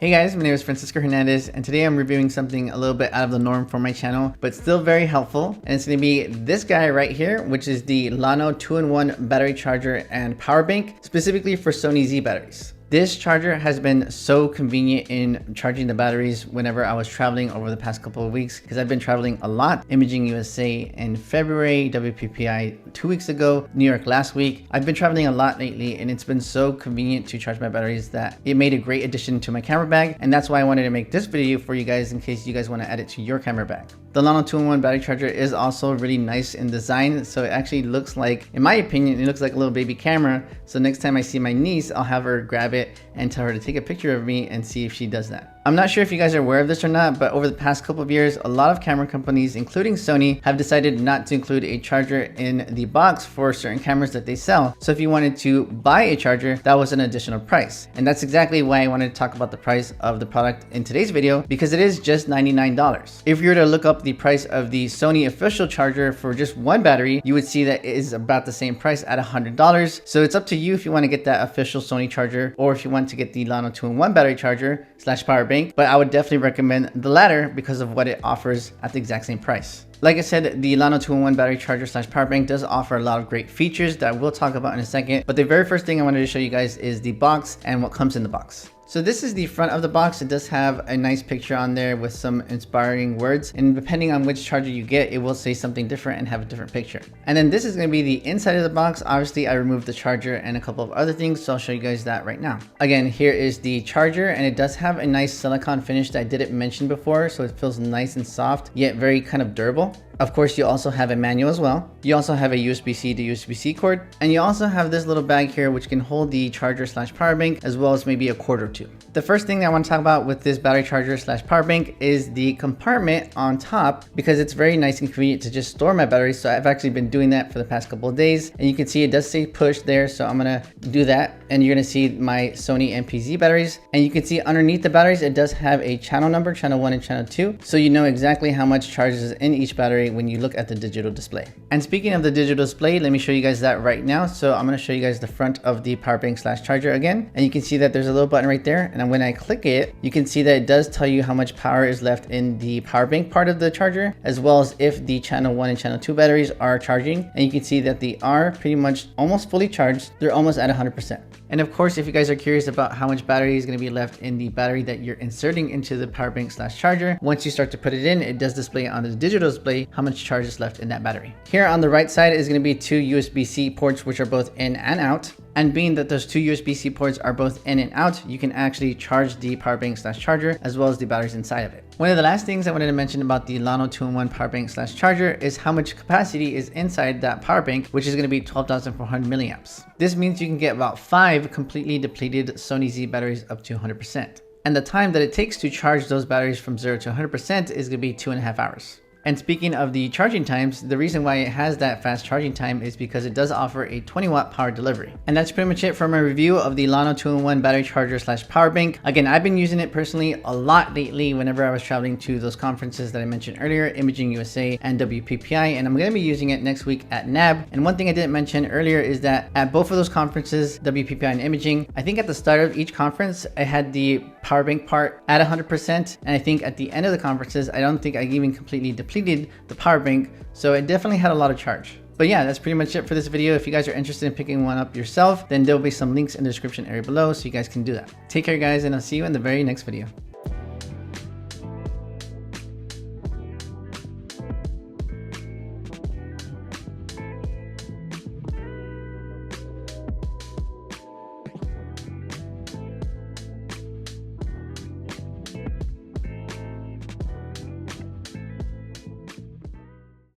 Hey guys, my name is Francisco Hernandez, and today I'm reviewing something a little bit out of the norm for my channel, but still very helpful. And it's going to be this guy right here, which is the Llano 2-in-1 battery charger and power bank, specifically for Sony Z batteries. This charger has been so convenient in charging the batteries whenever I was traveling over the past couple of weeks, because I've been traveling a lot. Imaging USA in February, WPPI 2 weeks ago, New York last week. I've been traveling a lot lately, and it's been so convenient to charge my batteries that it made a great addition to my camera bag. And that's why I wanted to make this video for you guys in case you guys want to add it to your camera bag. The Llano 2-in-1 battery charger is also really nice in design. So it actually looks like, in my opinion, it looks like a little baby camera. So next time I see my niece, I'll have her grab it and tell her to take a picture of me and see if she does that. I'm not sure if you guys are aware of this or not, but over the past couple of years, a lot of camera companies, including Sony, have decided not to include a charger in the box for certain cameras that they sell. So if you wanted to buy a charger, that was an additional price. And that's exactly why I wanted to talk about the price of the product in today's video, because it is just $99. If you were to look up the price of the Sony official charger for just one battery, you would see that it is about the same price at $100. So it's up to you if you want to get that official Sony charger, or if you want to get the Llano 2-in-1 battery charger / power bank, but I would definitely recommend the latter because of what it offers at the exact same price. Like I said, the Llano 2-in-1 battery charger / power bank does offer a lot of great features that I will talk about in a second, but the very first thing I wanted to show you guys is the box and what comes in the box. So this is the front of the box. It does have a nice picture on there with some inspiring words, and depending on which charger you get, it will say something different and have a different picture. And then this is going to be the inside of the box. Obviously I removed the charger and a couple of other things, so I'll show you guys that right now. Again, here is the charger, and it does have a nice silicone finish that I didn't mention before, so it feels nice and soft yet very kind of durable. Of course, you also have a manual as well. You also have a USB-C to USB-C cord, and you also have this little bag here which can hold the charger / power bank, as well as maybe a cord or two. The first thing that I want to talk about with this battery charger / power bank is the compartment on top, because it's very nice and convenient to just store my batteries. So I've actually been doing that for the past couple of days, and you can see it does say push there, so I'm gonna do that, and you're gonna see my Sony MPZ batteries, and you can see underneath the batteries it does have a channel number, channel 1 and channel 2, so you know exactly how much charge is in each battery when you look at the digital display. And speaking of the digital display, let me show you guys that right now. So I'm going to show you guys the front of the power bank / charger again, and you can see that there's a little button right there, and when I click it, you can see that it does tell you how much power is left in the power bank part of the charger, as well as if the channel 1 and channel 2 batteries are charging, and you can see that they are pretty much almost fully charged. They're almost at 100%. And of course, if you guys are curious about how much battery is going to be left in the battery that you're inserting into the power bank / charger, once you start to put it in, it does display on the digital display how much charge is left in that battery. Here on the right side is going to be two USB-C ports, which are both in and out. And being that those two USB-C ports are both in and out, you can actually charge the power bank / charger as well as the batteries inside of it. One of the last things I wanted to mention about the Llano 2-in-1 power bank / charger is how much capacity is inside that power bank, which is going to be 12,400 milliamps. This means you can get about 5 completely depleted Sony Z batteries up to 100%. And the time that it takes to charge those batteries from 0 to 100% is going to be 2.5 hours. And speaking of the charging times, the reason why it has that fast charging time is because it does offer a 20-watt power delivery. And that's pretty much it for my review of the Llano 2-in-1 battery charger / power bank. Again, I've been using it personally a lot lately whenever I was traveling to those conferences that I mentioned earlier, Imaging USA and WPPI, and I'm going to be using it next week at NAB. And one thing I didn't mention earlier is that at both of those conferences, WPPI and Imaging, I think at the start of each conference, I had the power bank part at 100%, and I think at the end of the conferences, I don't think I even completely depleted the power bank, so it definitely had a lot of charge. But yeah, that's pretty much it for this video. If you guys are interested in picking one up yourself, then there'll be some links in the description area below so you guys can do that. Take care guys, and I'll see you in the very next video.